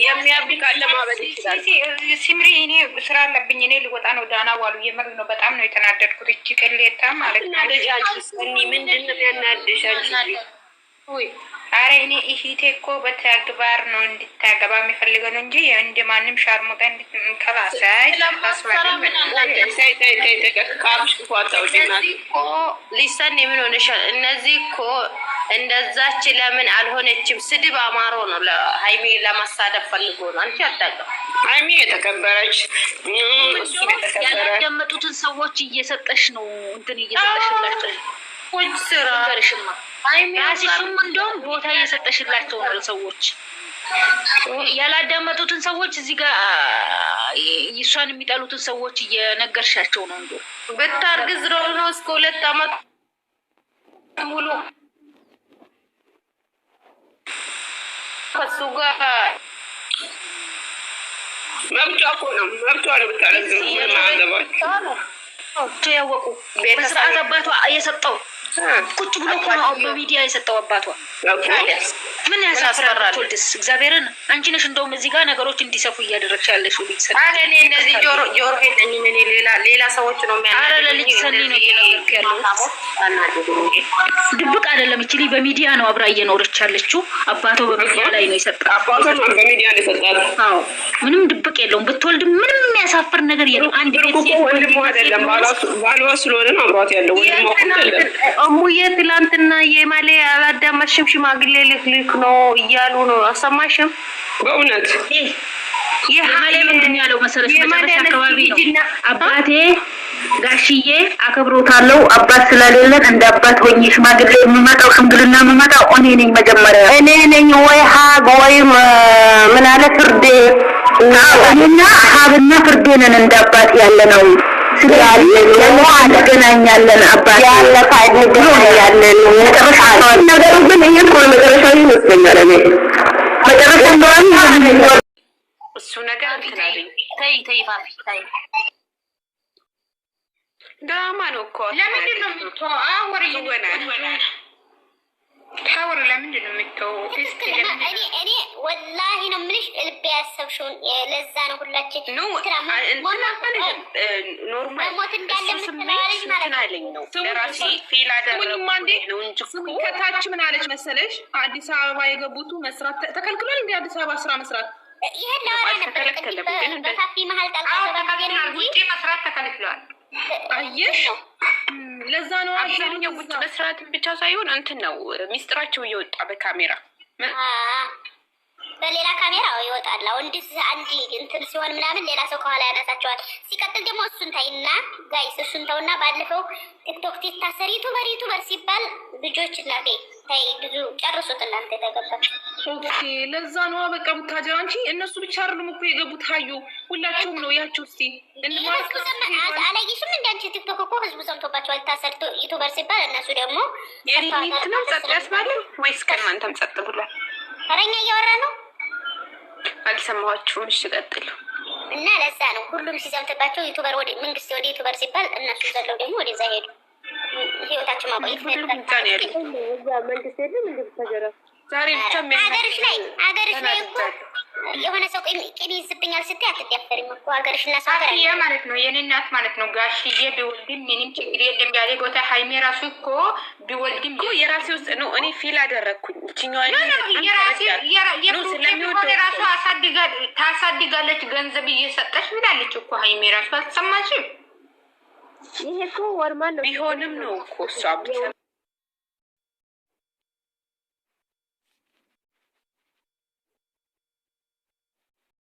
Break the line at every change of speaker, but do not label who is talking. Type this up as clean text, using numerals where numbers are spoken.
የሚያብቃለ ማበል ይችላል።
ሲምሪ እኔ ስራ አለብኝ። እኔ ልወጣ ነው። ዳና ዋሉ የምር ነው። በጣም ነው የተናደድኩት። እቺ ቅሌታ ማለት ነው።
ምንድን ነው ያናደሽ አንቺ?
አረ እኔ እህቴ እኮ በተግባር ነው እንድታገባ የሚፈልገው እንጂ እንደ ማንም ሻርሙጣ እንድትከባሳይ
ሊሰን የምን ሆነሻል? እነዚህ እኮ እንደዛች ለምን አልሆነችም? ስድብ አማሮ ነው። ለሃይሚ ለማሳደብ ፈልጎ ነው። አንቺ አታውቅም።
ሃይሚ የተከበረች
ያላደመጡትን ሰዎች እየሰጠሽ ነው እንትን እየሰጠሽላቸው
ወጭ ስራ
ገርሽማ ራስሽም እንደውም ቦታ እየሰጠሽላቸው ነው ለሰዎች። ያላዳመጡትን ሰዎች እዚህ ጋር እሷን የሚጠሉትን ሰዎች እየነገርሻቸው ነው። እንደው
ብታርግዝ ነው እስከ 2 አመት ሙሉ ከሱ ጋር
መብቷ እኮ ነው። መብቷ ነው ብታረግዝ
ነው ያወቁ በሰዓት አባቷ የሰጠው ቁጭ ብሎ እኮ ነው በሚዲያ የሰጠው አባቷ። ምን ያሳፍራል? ወልድስ እግዚአብሔርን አንቺ ነሽ እንደውም እዚህ ጋር ነገሮች እንዲሰፉ እያደረግሽ ያለሽው ልጅ ሰኒ።
አረ እኔ እነዚህ ጆሮ ሄደኝ ምን ሌላ ሰዎች ነው የሚያናግሩኝ።
አረ ለልጅ ሰኒ ነው እየነገርኩ ያለው። ድብቅ አይደለም። እቺ ልጅ በሚዲያ ነው አብራ እየኖረች ያለችው። አባቷ በሚዲያ ላይ ነው የሰጠው።
አባቷ በሚዲያ ነው የሰጠው።
አዎ ምንም ድብቅ የለውም። ብትወልድ ምንም የሚያሳፍር ነገር የለም። አንድ ቤት
ወንድሟ አይደለም ባሏ ስለሆነ ነው አብሯት ያለው። ወንድሟ አይደለም።
እሙዬ ትላንትና የማሌ አላዳመጥሽም? ሽማግሌ ልክ ነው እያሉ ነው። አሰማሽም?
በእውነት
የማሌ ምንድን ያለው መሰለሽ? መጨረሻ አካባቢ ነው አባቴ ጋሽዬ አከብሮታለሁ አባት ስለሌለን እንደ አባት ሆኜ ሽማግሌ የምመጣው ሽምግልና የምመጣው እኔ ነኝ። መጀመሪያ
እኔ ነኝ ወይ ሀግ ወይም ምን አለ ፍርዴ
እኔና ሀብና ፍርዴ ነን እንደ አባት ያለ ነው። ስለዚህ አገናኛለን አባት
ያለ ፋይድ ነው ያለን
መጨረሻ
ነገሩ ግን ይሄ እኮ መጨረሻው ይመስለኛል። እኔ መጨረሻ እንደሆነ
እሱ ነገር እንትናለኝ
ተይ ፋፊ ተይ
ዳማ ነው እኮ
ለምንድን ነው የምትተው? አወር ይወናል ታወር ለምንድን ነው የምትተው? እስኪ
እኔ ወላሂ ነው የምልሽ ልብ ያሰብሽውን ለዛ ነው ሁላችን
ኖርማል
ሞት እንዳለ የምትለዋለች ማለት
ነው። ለራሴ ፌል አደረኩኝ ነው እንጂ
ከታች ምን አለች መሰለሽ? አዲስ አበባ የገቡቱ መስራት ተከልክሏል። እንደ አዲስ አበባ ስራ መስራት
ይሄን ለወራ ነበር። በካፌ መሀል ጠልቃ
ተከልክሏል። ውጪ መስራት ተከልክሏል።
አየሽ ለዛ ነው
አብዛኛው ውጭ መስራት ብቻ ሳይሆን እንትን ነው ሚስጥራቸው እየወጣ በካሜራ
በሌላ ካሜራ ይወጣል። ወንድስ አንዲ እንትን ሲሆን ምናምን ሌላ ሰው ከኋላ ያነሳቸዋል። ሲቀጥል ደግሞ እሱን ታይና ጋይስ እሱን ተውና ባለፈው ቲክቶክ ታሰሪ ዩቲዩበር ሲባል ልጆች እናቴ ታይ ብዙ ጨርሱት እናንተ ተገባችሁ።
ኦኬ ለዛ ነው በቃ ቡታጀራ አንቺ እነሱ ብቻ አይደሉም እኮ የገቡት ታዩ ሁላችሁም ነው ያችሁ። እስቲ
አላየሽም? እንዳንቺ ቲክቶክ እኮ ህዝቡ ሰምቶባቸዋል። ታሰር ዩቲዩበር ሲባል እነሱ ደግሞ
የሪት ነው ጸጥ ያስባል ወይስ ከእናንተም ጸጥ ብሏል?
አረኛ እያወራ ነው
አልሰማኋችሁም። እሺ ቀጥሉ።
እና ለዛ ነው ሁሉም ሲዘምትባቸው ዩቲዩበር ወደ መንግስት ወደ ዩቲዩበር ሲባል እነሱ ዘለው ደግሞ ወደዛ ሄዱ። ህይወታቸው ማቆየት ነው
መንግስት የለም እንደ ተጀራ
ዛሬ ብቻ
አገርሽ ላይ እኮ የሆነ ሰው ቂም ይዝብኛል ስትይ አትደፈሪም እኮ አገርሽና ሰው አገር
ያ ማለት ነው። የኔ እናት ማለት ነው ጋሽዬ ቢወልድም ምንም ችግር የለም ያለ ቦታ ሃይሜ ራሱ እኮ ቢወልድም
እኮ የራሴ ውስጥ ነው። እኔ ፊል አደረኩኝ እቺኛው
ራሱ ታሳድጋለች ገንዘብ እየሰጠች ብላለች እኮ ሃይሜ ራሱ አልሰማሽም?
ይሄ እኮ ወርማን ነው
ቢሆንም ነው እኮ እሷ